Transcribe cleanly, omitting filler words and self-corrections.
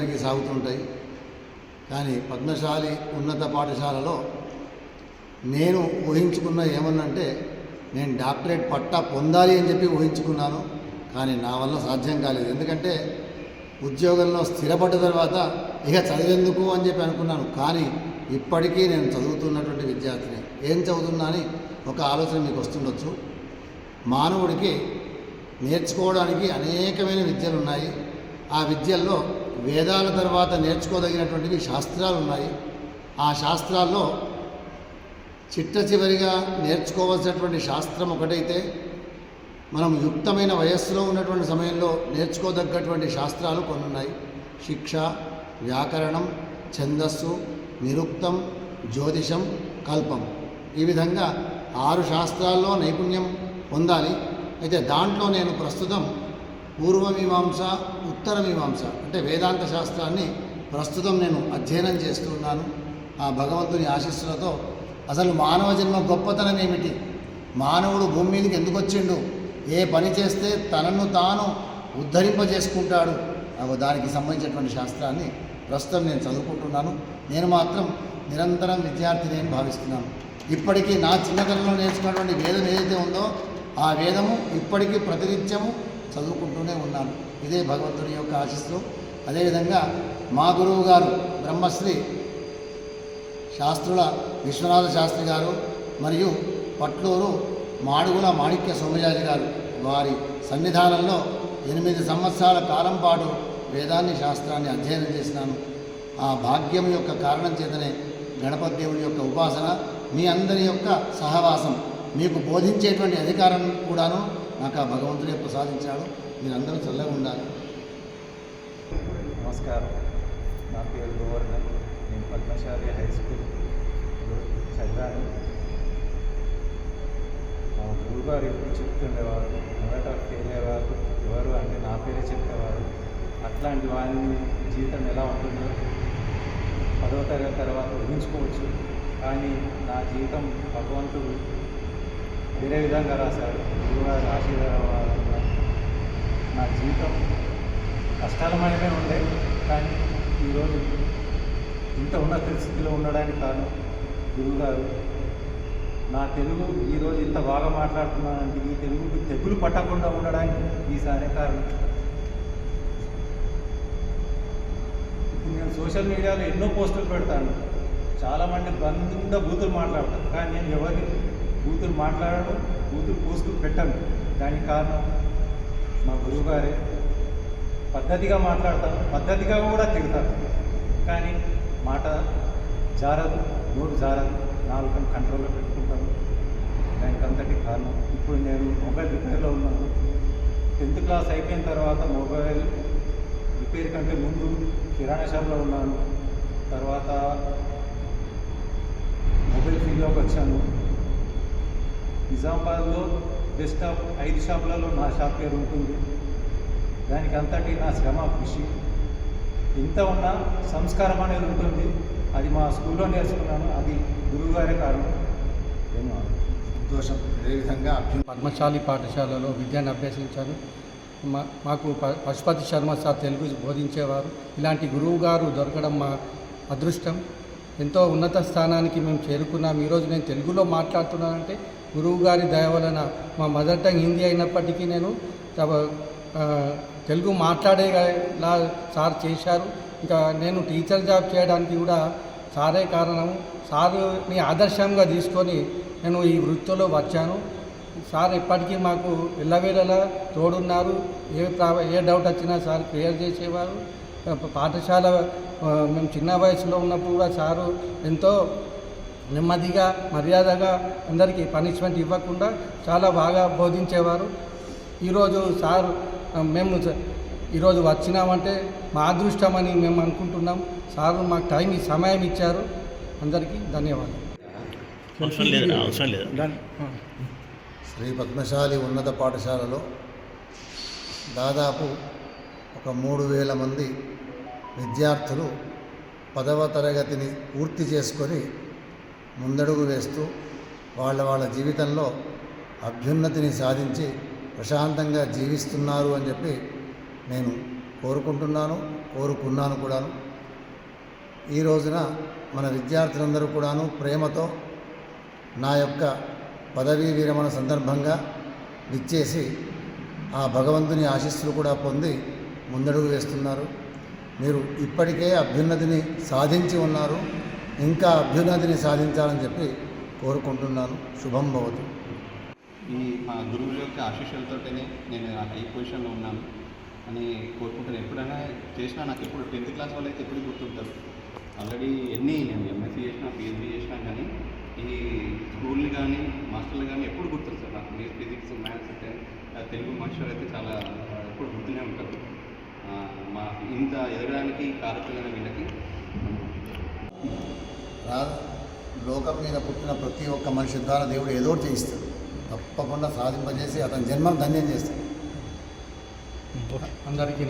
అందరికీ సాగుతుంటాయి. కానీ పద్మశాలి ఉన్నత పాఠశాలలో నేను ఊహించుకున్న ఏమన్నంటే నేను డాక్టరేట్ పట్టా పొందాలి అని చెప్పి ఊహించుకున్నాను. కానీ నా వల్ల సాధ్యం కాలేదు. ఎందుకంటే ఉద్యోగంలో స్థిరపడ్డ తర్వాత ఇక చదివేందుకు అని చెప్పి అనుకున్నాను. కానీ ఇప్పటికీ నేను చదువుతున్నటువంటి విద్యార్థిని. ఏం చదువుతున్నా అని ఒక ఆలోచన మీకు వస్తుండొచ్చు. మానవుడికి నేర్చుకోవడానికి అనేకమైన విద్యలు ఉన్నాయి. ఆ విద్యల్లో వేదాల తర్వాత నేర్చుకోదగినటువంటివి శాస్త్రాలు ఉన్నాయి. ఆ శాస్త్రాల్లో చిట్ట చివరిగా నేర్చుకోవాల్సినటువంటి శాస్త్రం ఒకటైతే మనం యుక్తమైన వయస్సులో ఉన్నటువంటి సమయంలో నేర్చుకోదగ్గటువంటి శాస్త్రాలు కొన్ని ఉన్నాయి. శిక్ష, వ్యాకరణం, ఛందస్సు, నిరుక్తం, జ్యోతిషం, కల్పం. ఈ విధంగా 6 శాస్త్రాల్లో నైపుణ్యం పొందాలి. అయితే దాంట్లో నేను ప్రస్తుతం పూర్వమీమాంస, ఉత్తరమీమాంస అంటే వేదాంత శాస్త్రాన్ని ప్రస్తుతం నేను అధ్యయనం చేస్తున్నాను. ఆ భగవంతుని ఆశీస్సులతో అసలు మానవ జన్మ గొప్పతనం ఏమిటి, మానవుడు భూమి మీదకి ఎందుకు వచ్చిండు, ఏ పని చేస్తే తనను తాను ఉద్ధరింపజేసుకుంటాడు, దానికి సంబంధించినటువంటి శాస్త్రాన్ని ప్రస్తుతం నేను చదువుకుంటున్నాను. నేను మాత్రం నిరంతరం విద్యార్థిని అని భావిస్తున్నాను. ఇప్పటికీ నా చిన్నతనంలో నేర్చుకున్నటువంటి వేదం ఏదైతే ఉందో ఆ వేదము ఇప్పటికీ ప్రతినిత్యము చదువుకుంటూనే ఉన్నాను. ఇదే భగవంతుని యొక్క ఆశీస్సు. అదేవిధంగా మా గురువు గారు బ్రహ్మశ్రీ శాస్త్రుల విశ్వనాథ శాస్త్రి గారు మరియు పట్లూరు మాడుగుల మాణిక్య సోమయాజి గారు వారి సన్నిధానంలో 8 సంవత్సరాల కాలం పాటు వేదాన్ని శాస్త్రాన్ని అధ్యయనం చేసినాను. ఆ భాగ్యం యొక్క కారణం చేతనే గణపతి దేవుని యొక్క ఉపాసన, మీ అందరి యొక్క సహవాసం, మీకు బోధించేటువంటి అధికారం కూడాను నాకు ఆ భగవంతుడే ప్రసాదించాడు. మీరందరూ చల్లగా ఉండాలి. నమస్కారం, నా పేరు గోవర్ధన్. నేను పద్మశాలి హై స్కూల్ చదివాను. మా గురువుగారు ఎప్పుడు చెప్తుండేవారు, మొదట ఫెయిల్ అయ్యేవారు ఎవరు అంటే నా పేరే చెప్పేవారు. అట్లాంటి వారిని జీవితం ఎలా ఉంటుందో 10వ తరగతి తర్వాత ఊహించుకోవచ్చు. కానీ నా జీవితం భగవంతుడు వేరే విధంగా రాశారు. గురువుగారు ఆశీర్వాదంగా నా జీవితం కష్టాలమయమే ఉండే, కానీ ఈరోజు ఇంత ఉన్నత స్థితిలో ఉండడానికి కారణం గురువుగారు. నా తెలుగు ఈరోజు ఇంత బాగా మాట్లాడుతున్నానంటే ఈ తెలుగుకి తెగులు పట్టకుండా ఉండడానికి ఈసారి కారణం. ఇప్పుడు నేను సోషల్ మీడియాలో ఎన్నో పోస్టులు పెడతాను. చాలామంది బంధుగా బూతులు మాట్లాడతాను, కానీ నేను ఎవరిని బూతులు మాట్లాడడం, బూతులు పోస్టులు పెట్టాను. దానికి కారణం మా గురువుగారే. పద్ధతిగా మాట్లాడతాను, పద్ధతిగా కూడా తిడతాను, కానీ మాట జారదు, నోరు జారదు, నాలుకను కంట్రోల్లో పెట్టుకుంటాను. దానికి అంతటి కారణం ఇప్పుడు నేను మొబైల్ రిపేర్లో ఉన్నాను. 10th క్లాస్ అయిపోయిన తర్వాత మొబైల్ రిపేర్ కంటే ముందు కిరాణా షాప్లో ఉన్నాను. తర్వాత మొబైల్ ఫీల్డ్లోకి వచ్చాను. నిజామాబాద్లో బెస్ట్ ఆఫ్ 5 షాపులలో నా షాప్ పేరు ఉంటుంది. దానికి అంతటి నా శ్రమ, కృషి ఇంత ఉన్న సంస్కారం అనేది ఉంటుంది. అది మా స్కూల్లో నేర్చుకున్నాను. అది గురువుగారే కారణం. సంతోషం. అదేవిధంగా పద్మశాలి పాఠశాలలో విద్యను అభ్యసించాను. మాకు పశుపతి శర్మ సార్ తెలుగు బోధించేవారు. ఇలాంటి గురువు గారు దొరకడం మా అదృష్టం. ఎంతో ఉన్నత స్థానానికి మేము చేరుకున్నాం. ఈరోజు నేను తెలుగులో మాట్లాడుతున్నానంటే గురువు గారి దయ వలన. మా మదర్ టంగ్ హిందీ అయినప్పటికీ నేను తెలుగు మాట్లాడేలా సార్ చేశారు. ఇంకా నేను టీచర్ జాబ్ చేయడానికి కూడా సారే కారణము. సార్ని ఆదర్శంగా తీసుకొని నేను ఈ వృత్తిలో వచ్చాను. సార్ ఎప్పటికీ మాకు ఎల్లవేళలా తోడున్నారు. ఏ డౌట్ వచ్చినా సార్ క్లియర్ చేసేవారు. పాఠశాల మేము చిన్న వయసులో ఉన్నప్పుడు కూడా సారు ఎంతో నెమ్మదిగా, మర్యాదగా అందరికీ పనిష్మెంట్ ఇవ్వకుండా చాలా బాగా బోధించేవారు. ఈరోజు సార్ మేము ఈరోజు వచ్చినామంటే మా అదృష్టమని మేము అనుకుంటున్నాం. సార్ మాకు సమయం ఇచ్చారు. అందరికీ ధన్యవాదాలు. శ్రీ పద్మశాలి ఉన్నత పాఠశాలలో దాదాపు ఒక 3000 మంది విద్యార్థులు 10వ తరగతిని పూర్తి చేసుకొని ముందడుగు వేస్తూ వాళ్ళ జీవితంలో అభ్యున్నతిని సాధించి ప్రశాంతంగా జీవిస్తున్నారు అని చెప్పి నేను కోరుకుంటున్నాను, కోరుకున్నాను కూడాను. ఈ రోజున మన విద్యార్థులందరూ కూడాను ప్రేమతో నా యొక్క పదవీ విరమణ సందర్భంగా విచ్చేసి ఆ భగవంతుని ఆశీస్సులు కూడా పొంది ముందడుగు వేస్తున్నారు. మీరు ఇప్పటికే అభ్యున్నతిని సాధించి ఉన్నారు, ఇంకా అభ్యున్నతిని సాధించాలని చెప్పి కోరుకుంటున్నాను. శుభం భవతు. ఈ మా గురువుల యొక్క ఆశీస్సులతోనే నేను ఈ పొజిషన్లో ఉన్నాను అని కోరుకుంటాను. ఎప్పుడైనా చేసినా నాకు ఎప్పుడు 10th క్లాస్ వాళ్ళు అయితే ఎప్పుడు గుర్తుంటారు. ఆల్రెడీ నేను ఎంఎస్సీ చేసినా, పిహెచ్డీ చేసినా కానీ ఈ స్కూల్ని కానీ మాస్టర్లు కానీ ఎప్పుడు గుర్తుంది సార్ నాకు. మీ ఫిజిక్స్, మ్యాథ్స్ అయితే తెలుగు మాస్టర్ అయితే చాలా ఎప్పుడు గుర్తునే ఉంటారు. మా ఇంత ఎదగడానికి కారకులైన వీళ్ళకి లోకం మీద పుట్టిన ప్రతి ఒక్క మనిషి ద్వారా దేవుడు ఏదో ఒకటి చేయిస్తాడు. తప్పకుండా సాధింపజేసి అతని జన్మను ధన్యం చేస్తాడు. అందరికీ